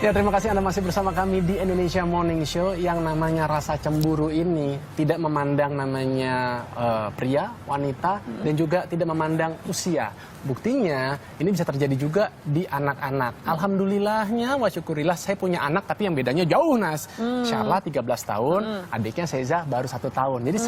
Ya, terima kasih Anda masih bersama kami di Indonesia Morning Show. Yang namanya rasa cemburu ini tidak memandang namanya pria, wanita, dan juga tidak memandang usia. Buktinya ini bisa terjadi juga di anak-anak. Alhamdulillahnya, wa syukurillah, saya punya anak tapi yang bedanya jauh, Nas. Syarla 13 tahun, adiknya Seza baru 1 tahun. Jadi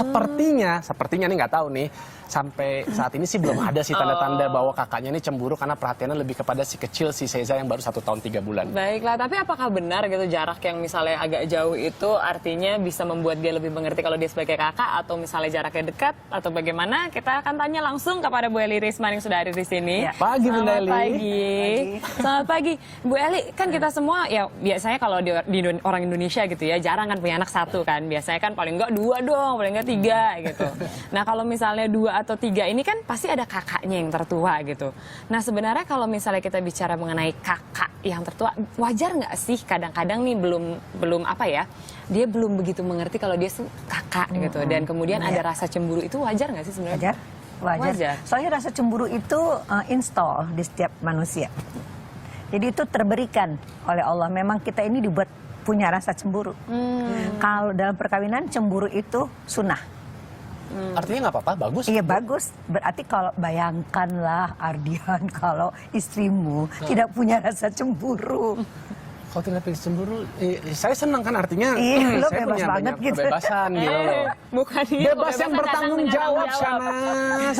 sepertinya nih nggak tahu nih, sampai saat ini sih belum ada sih tanda-tanda bahwa kakaknya ini cemburu karena perhatiannya lebih kepada si kecil, si Seza yang baru 1 tahun 3 bulan. Baiklah, tapi apakah benar gitu jarak yang misalnya agak jauh itu artinya bisa membuat dia lebih mengerti kalau dia sebagai kakak, atau misalnya jaraknya dekat atau bagaimana? Kita akan tanya langsung kepada Bu Eli Risman yang sudah ada di sini. Ya. Pagi, Bunda Eli. Selamat pagi, Bu Eli. Kan kita semua ya biasanya kalau di orang Indonesia gitu ya jarang kan punya anak 1 kan. Biasanya kan paling enggak 2 dong, paling enggak 3 gitu. Nah kalau misalnya 2 atau 3 ini kan pasti ada kakaknya yang tertua gitu. Nah sebenarnya kalau misalnya kita bicara mengenai kakak yang tertua, wajar nggak sih kadang-kadang nih belum apa ya, dia belum begitu mengerti kalau dia kakak gitu, dan kemudian ada rasa cemburu, itu wajar nggak sih sebenarnya? Wajar. Soalnya rasa cemburu itu install di setiap manusia. Jadi itu terberikan oleh Allah. Memang kita ini dibuat punya rasa cemburu. Kalau dalam perkawinan cemburu itu sunnah. Artinya nggak apa-apa, bagus? Iya bagus. Berarti kalau bayangkanlah Ardian kalau istrimu tidak punya rasa cemburu. Kalau tidak punya cemburu, saya senang kan, artinya lo saya bebas punya banget banyak gitu. kebebasan gitu loh. Bukan Bebas yang bertanggung jawab, Shanas.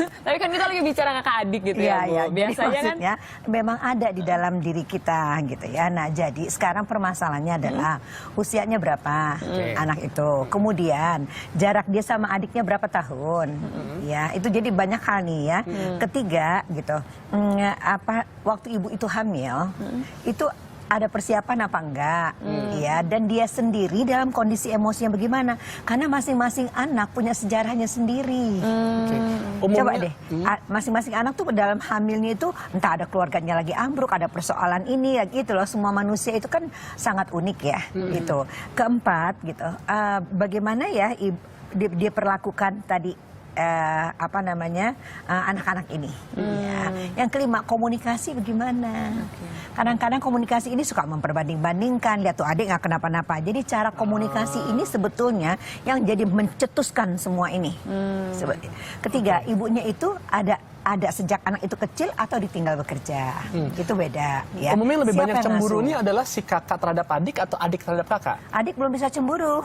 Tapi kan kita lagi bicara kakak adik gitu ya, Bu. Ya, Biasanya kan memang ada di dalam diri kita gitu ya. Nah jadi sekarang permasalahannya adalah usianya berapa anak itu. Kemudian jarak dia sama adiknya berapa tahun. Ya itu jadi banyak hal nih ya. Ketiga gitu, waktu ibu itu hamil, itu ada persiapan apa enggak, ya, dan dia sendiri dalam kondisi emosinya bagaimana, karena masing-masing anak punya sejarahnya sendiri. Coba deh, masing-masing anak tuh dalam hamilnya itu entah ada keluarganya lagi ambruk, ada persoalan ini ya gitu loh. Semua manusia itu kan sangat unik ya, gitu. Keempat gitu, bagaimana ya dia perlakukan tadi anak-anak ini. Ya. Yang kelima, komunikasi bagaimana. Kadang-kadang komunikasi ini suka memperbanding-bandingkan, lihat tuh adik nggak kenapa-napa. Jadi cara komunikasi ini sebetulnya yang jadi mencetuskan semua ini. Ketiga, ibunya itu ada sejak anak itu kecil atau ditinggal bekerja. Itu beda ya. Umumnya lebih banyak cemburunya adalah si kakak terhadap adik atau adik terhadap kakak? Adik belum bisa cemburu.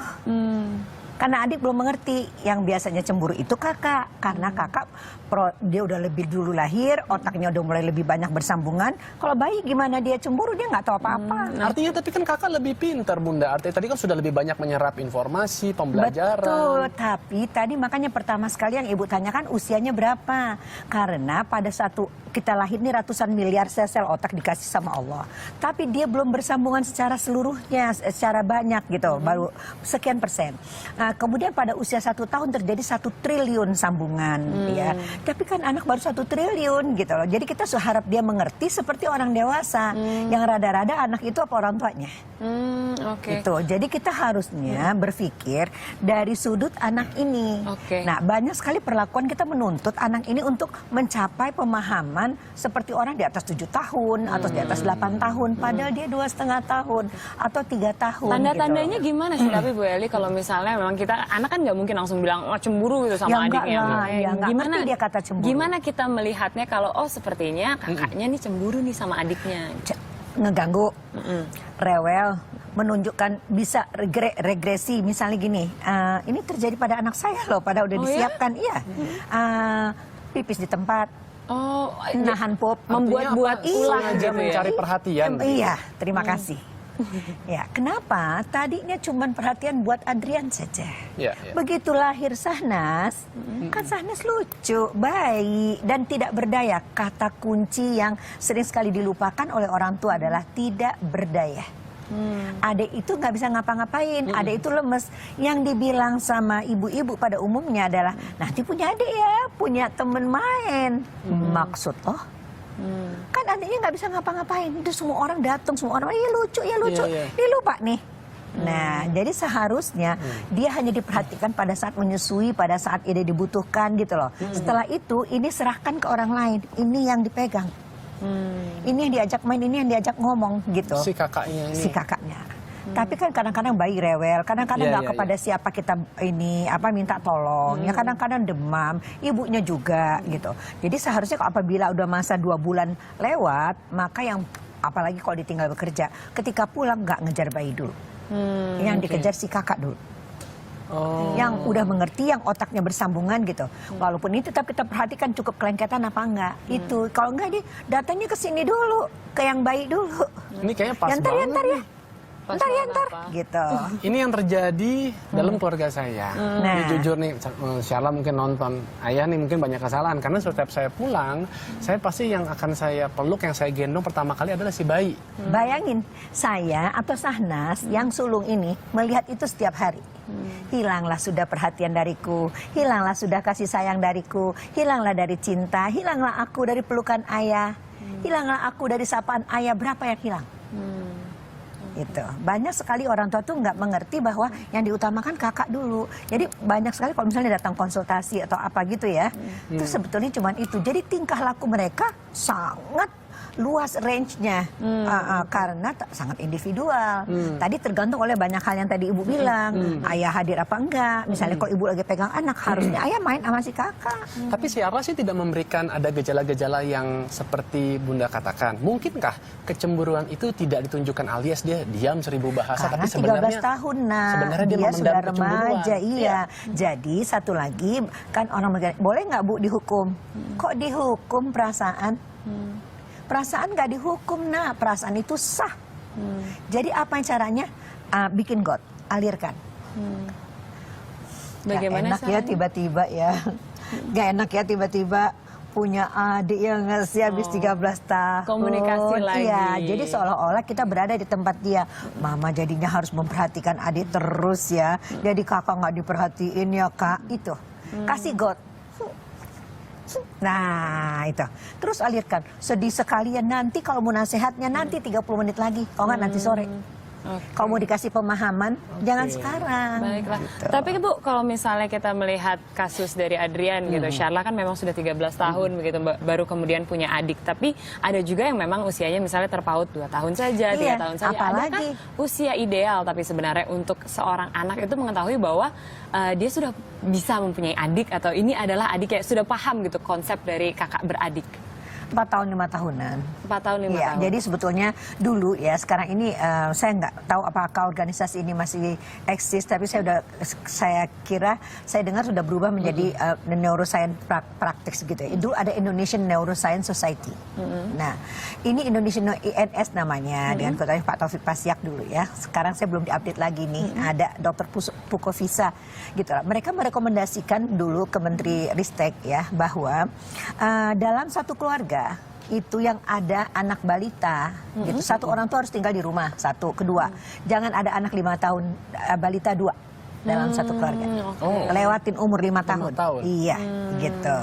Karena adik belum mengerti, yang biasanya cemburu itu kakak. Karena kakak dia udah lebih dulu lahir, otaknya udah mulai lebih banyak bersambungan. Kalau bayi gimana dia cemburu, dia nggak tahu apa-apa. Artinya tapi kan kakak lebih pintar, Bunda. Artinya tadi kan sudah lebih banyak menyerap informasi, pembelajaran. Betul, tapi tadi makanya pertama sekali yang ibu tanyakan usianya berapa. Karena pada satu kita lahir ini ratusan miliar sel otak dikasih sama Allah. Tapi dia belum bersambungan secara seluruhnya, secara banyak gitu, baru sekian persen. Kemudian pada usia 1 tahun terjadi 1 triliun sambungan, ya. Tapi kan anak baru 1 triliun gitu loh. Jadi kita harap dia mengerti seperti orang dewasa. Yang rada-rada anak itu apa orang tuanya. Gitu. Jadi kita harusnya berpikir dari sudut anak ini. Nah banyak sekali perlakuan kita menuntut anak ini untuk mencapai pemahaman seperti orang di atas 7 tahun atau di atas 8 tahun. Padahal dia 2,5 tahun atau 3 tahun. Tanda-tandanya gimana sih tapi Bu Eli kalau misalnya memang kita, anak kan nggak mungkin langsung bilang cemburu gitu sama adiknya. Gimana dia kata cemburu? Gimana kita melihatnya kalau sepertinya kakaknya nih cemburu nih sama adiknya? Ngeganggu, rewel, menunjukkan bisa regresi. Misalnya gini, ini terjadi pada anak saya loh, pada udah disiapkan, iya. Pipis di tempat, nahan pup, membuat-buat ulah aja mencari perhatian. Iya, terima kasih. Ya, kenapa? Tadinya cuma perhatian buat Adrian saja. Begitu lahir Sahnas, kan Sahnas lucu, baik, dan tidak berdaya. Kata kunci yang sering sekali dilupakan oleh orang tua adalah tidak berdaya. Adik itu nggak bisa ngapa-ngapain, adik itu lemes. Yang dibilang sama ibu-ibu pada umumnya adalah, nanti punya adik ya, punya temen main. Maksud kan adiknya nggak bisa ngapa-ngapain, itu semua orang datang, semua orang, iya lucu, dia lupa nih. Nah, jadi seharusnya dia hanya diperhatikan pada saat menyusui, pada saat dia dibutuhkan gitu loh. Setelah itu, ini serahkan ke orang lain, ini yang dipegang. Ini yang diajak main, ini yang diajak ngomong gitu. Si kakaknya ini. Si kakaknya. Tapi kan kadang-kadang bayi rewel, kadang-kadang nggak kepada siapa kita ini minta tolong, ya kadang-kadang demam, ibunya juga gitu. Jadi seharusnya apabila udah masa 2 bulan lewat, maka yang apalagi kalau ditinggal bekerja, ketika pulang nggak ngejar bayi dulu, yang dikejar si kakak dulu. Yang udah mengerti, yang otaknya bersambungan gitu. Walaupun ini tetap kita perhatikan cukup kelengketan apa enggak. Itu kalau enggak dia datangnya ke sini dulu, ke yang bayi dulu. Ini kayaknya pas Ntar banget. ya. Ntar gitu. Ini yang terjadi dalam keluarga saya. Ini jujur nih, Syarla mungkin nonton. Ayah nih mungkin banyak kesalahan. Karena setiap saya pulang, saya pasti yang akan saya peluk, yang saya gendong pertama kali adalah si bayi. Bayangin, saya atau Sahnas yang sulung ini melihat itu setiap hari. Hilanglah sudah perhatian dariku, hilanglah sudah kasih sayang dariku, hilanglah dari cinta, hilanglah aku dari pelukan ayah, hilanglah aku dari sapaan ayah. Berapa yang hilang? Itu banyak sekali orang tua tuh nggak mengerti bahwa yang diutamakan kakak dulu. Jadi banyak sekali kalau misalnya datang konsultasi atau apa gitu ya, itu sebetulnya cuma itu. Jadi tingkah laku mereka sangat luas range-nya karena sangat individual. Tadi tergantung oleh banyak hal yang tadi ibu bilang. Ayah hadir apa enggak? Misalnya kalau ibu lagi pegang anak, harusnya ayah main sama si kakak. Tapi Syarla sih tidak memberikan ada gejala-gejala yang seperti Bunda katakan. Mungkinkah kecemburuan itu tidak ditunjukkan alias dia diam 1000 bahasa, Karena tapi sebenarnya 13 tahun sebenarnya dia dia memendam sudah kecemburuan. remaja, iya. Jadi satu lagi kan orang boleh nggak Bu dihukum? Kok dihukum perasaan? Perasaan nggak dihukum, perasaan itu sah. Jadi apa yang caranya? Bikin got, alirkan. Bagaimana Gak enak ya tiba-tiba ya. Gak enak ya tiba-tiba punya adik yang ngasih habis 13 tahun. Komunikasi lagi. Iya, jadi seolah-olah kita berada di tempat dia. Mama jadinya harus memperhatikan adik terus ya. Jadi kakak nggak diperhatiin ya kak. Itu. Kasih got. Nah itu. Terus alirkan. Sedih sekalian nanti kalau mau nasihatnya nanti 30 menit lagi. Kalau nggak nanti sore. Kalau mau dikasih pemahaman, jangan sekarang. Baiklah. Gitu. Tapi Bu, kalau misalnya kita melihat kasus dari Adrian gitu, Syarla kan memang sudah 13 tahun begitu, baru kemudian punya adik. Tapi ada juga yang memang usianya misalnya terpaut 2 tahun saja, 3 tahun saja. Apalagi Adakah usia ideal tapi sebenarnya untuk seorang anak itu mengetahui bahwa dia sudah bisa mempunyai adik atau ini adalah adik yang sudah paham gitu konsep dari kakak beradik? 4 tahun 5 tahunan. 4 tahun 5 Ya, tahun. jadi sebetulnya dulu ya, sekarang ini saya nggak tahu apakah organisasi ini masih eksis, tapi saya kira saya dengar sudah berubah menjadi neuroscience practice gitu ya. Dulu ada Indonesian Neuroscience Society. Nah, ini Indonesian INS namanya dengan ketuanya Pak Taufik Pasyak dulu ya. Sekarang saya belum diupdate lagi nih. Ada Dr. Pukovisa gitu lah. Mereka merekomendasikan dulu ke Menteri Ristek ya bahwa dalam satu keluarga itu yang ada anak balita gitu, satu orang tua harus tinggal di rumah, satu. Kedua, jangan ada anak 5 tahun balita 2 dalam satu keluarga. Lewatin umur 5 tahun. Iya, gitu.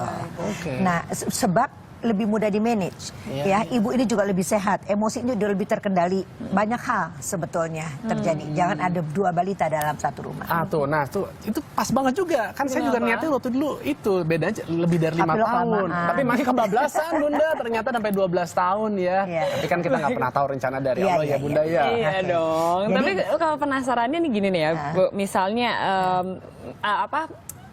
Nah, sebab lebih mudah di manage ya. Ibu ini juga lebih sehat, emosinya juga lebih terkendali. Banyak hal sebetulnya terjadi. Jangan ada 2 balita dalam satu rumah. Nah tuh itu pas banget juga. Kan saya juga niatnya waktu dulu itu beda aja lebih dari 5 tahun. Tapi masih kebablasan Bunda, ternyata sampai 12 tahun ya. Tapi kan kita nggak pernah tahu rencana dari Allah ya Bunda ya. Iya dong. Jadi, tapi kalau penasarannya nih gini nih ya, Bu, misalnya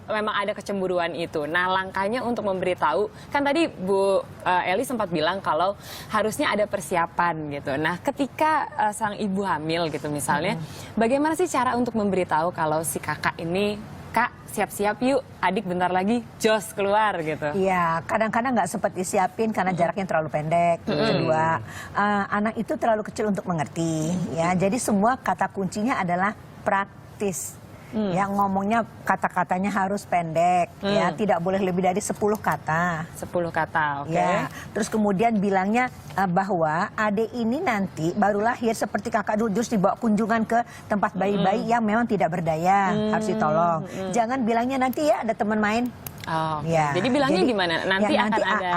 memang ada kecemburuan itu. Nah, langkahnya untuk memberitahu, kan tadi Bu Eli sempat bilang kalau harusnya ada persiapan gitu. Nah, ketika sang ibu hamil gitu misalnya, bagaimana sih cara untuk memberitahu kalau si kakak ini, Kak, siap-siap yuk, adik bentar lagi jos keluar gitu. Iya, kadang-kadang nggak sempat disiapin karena jaraknya terlalu pendek. Kedua, anak itu terlalu kecil untuk mengerti. Ya, jadi semua kata kuncinya adalah praktis. Yang ngomongnya kata-katanya harus pendek, ya tidak boleh lebih dari 10 kata. 10 kata, oke. Ya, terus kemudian bilangnya bahwa adik ini nanti baru lahir seperti kakak dulu, terus dibawa kunjungan ke tempat bayi-bayi yang memang tidak berdaya, harus ditolong. Jangan bilangnya nanti ya ada teman main. Oh, oke. Ya, jadi bilangnya gimana? Nanti ya, akan ada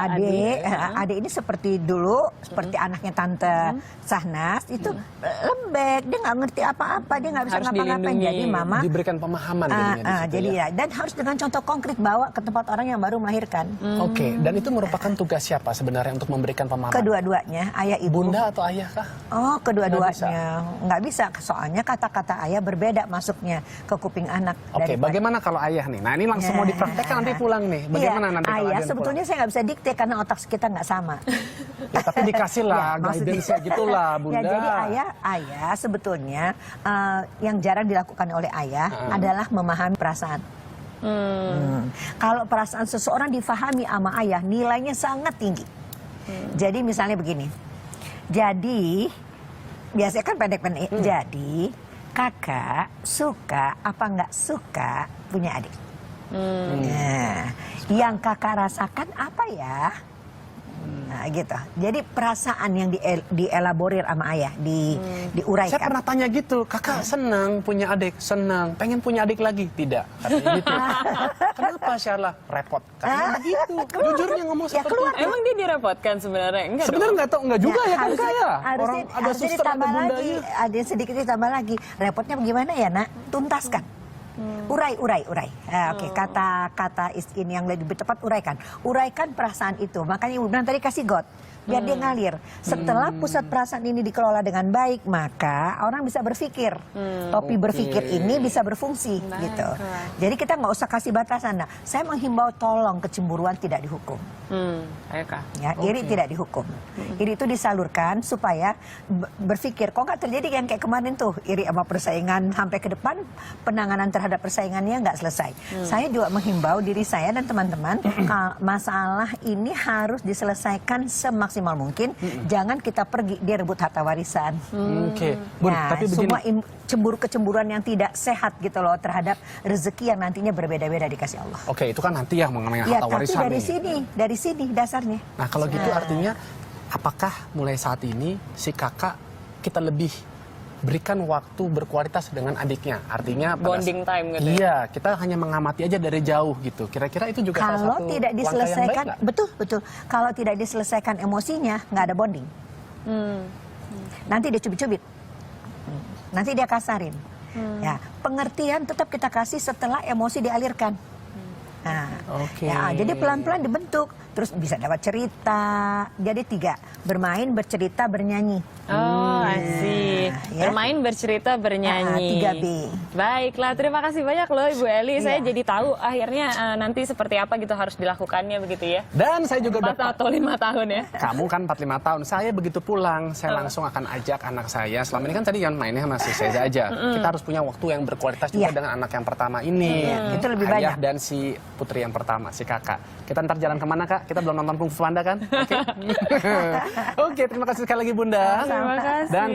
adik ini seperti dulu, seperti anaknya tante Sahnas itu lembek, dia nggak ngerti apa-apa, dia nggak bisa Harus ngapa-ngapain. dilindungi. Jadi mama Diberikan pemahaman jadinya di situ jadi ya. ya, dan harus dengan contoh konkret bawa ke tempat orang yang baru melahirkan. Oke, dan itu merupakan tugas siapa sebenarnya untuk memberikan pemahaman? Kedua-duanya, ayah ibu. Bunda atau ayah kah? Oh, kedua-duanya nggak bisa, soalnya kata-kata ayah berbeda masuknya ke kuping anak. Oke, bagaimana kalau ayah nih? Nah, ini langsung mau dipraktekkan nanti pulang nih. Bagaimana Iya, nanti kalau ayah Adian sebetulnya saya nggak bisa dikte karena otak kita nggak sama. pulang? Ya, tapi dikasih lah Ya, maksudnya- guidance gitulah, Bunda. Ya, jadi ayah sebetulnya yang jarang dilakukan oleh ayah adalah memahami perasaan. Kalau perasaan seseorang difahami sama ayah, nilainya sangat tinggi. Jadi misalnya begini. Jadi biasanya kan pendek-pendek. Jadi kakak suka apa nggak suka punya adik. Nah, yang kakak rasakan apa ya? Nah, gitu. Jadi perasaan yang dielaborir sama ayah, diuraikan. Saya pernah tanya gitu, kakak senang punya adik, senang, pengen punya adik lagi, tidak? Katanya gitu. Kenapa Syarlah? Repot. Katanya begitu. Jujurnya ngomong Ya, seperti keluar. itu. Emang dia direpotkan sebenarnya? Enggak Sebenarnya dong. nggak tahu, nggak juga ya kan harusnya- saya. harusnya- Orang ada harusnya suster, ada ditambah lagi, bundanya. ada yang sedikit ditambah lagi. Repotnya bagaimana ya, Nak? Tuntaskan. Urai. Oke, kata ini yang lebih tepat uraikan. Uraikan perasaan itu. Makanya Ibu bilang tadi kasih got. Biar dia ngalir. Setelah pusat perasaan ini dikelola dengan baik, maka orang bisa berpikir. Topi berpikir ini bisa berfungsi gitu. Jadi kita nggak usah kasih batasan. Nah, saya menghimbau tolong kecemburuan tidak dihukum. Ayo Kak. Ya, iri tidak dihukum. Iri itu disalurkan supaya berpikir, kok nggak terjadi yang kayak kemarin tuh, iri sama persaingan sampai ke depan, penanganan terhadap persaingannya nggak selesai. Saya juga menghimbau diri saya dan teman-teman, masalah ini harus diselesaikan semaksimal mungkin. Jangan kita pergi dia rebut harta warisan. Oke, Bun, Nah, tapi begini. semua kecemburuan yang tidak sehat gitu loh terhadap rezeki yang nantinya berbeda-beda dikasih Allah. Oke, itu kan nanti yang mengenai Ya, harta tapi warisan dari nih. sini dasarnya. Nah, kalau gitu artinya apakah mulai saat ini si kakak kita lebih berikan waktu berkualitas dengan adiknya? Artinya pada Bonding time gitu ya? Iya, kita hanya mengamati aja dari jauh gitu. Kira-kira itu juga salah Kalau satu tidak langkah yang diselesaikan, baik nggak? betul. Kalau tidak diselesaikan emosinya, nggak ada bonding. Nanti dia cubit-cubit, nanti dia kasarin. Ya, pengertian tetap kita kasih setelah emosi dialirkan. Nah, Oke. ya, jadi pelan-pelan dibentuk, terus bisa dapat cerita. Jadi 3, bermain, bercerita, bernyanyi. Oh, asik. ya. Bermain, bercerita, bernyanyi. 3B. Baiklah, terima kasih banyak loh Ibu Eli. Saya Iya. jadi tahu akhirnya nanti seperti apa gitu harus dilakukannya begitu ya. Dan saya juga 4 atau 5 tahun ya. Kamu kan 45 tahun. Saya begitu pulang, saya langsung akan ajak anak saya. Selama ini kan tadi yang mainnya masih saya aja. Kita harus punya waktu yang berkualitas juga Iya. dengan anak yang pertama ini. Itu lebih Ayah banyak. dan si putri yang pertama, si kakak. Kita ntar jalan kemana, Kak? Kita belum nonton Kung Fu Panda kan? Oke. Oke, terima kasih sekali lagi Bunda. Terima kasih. Dan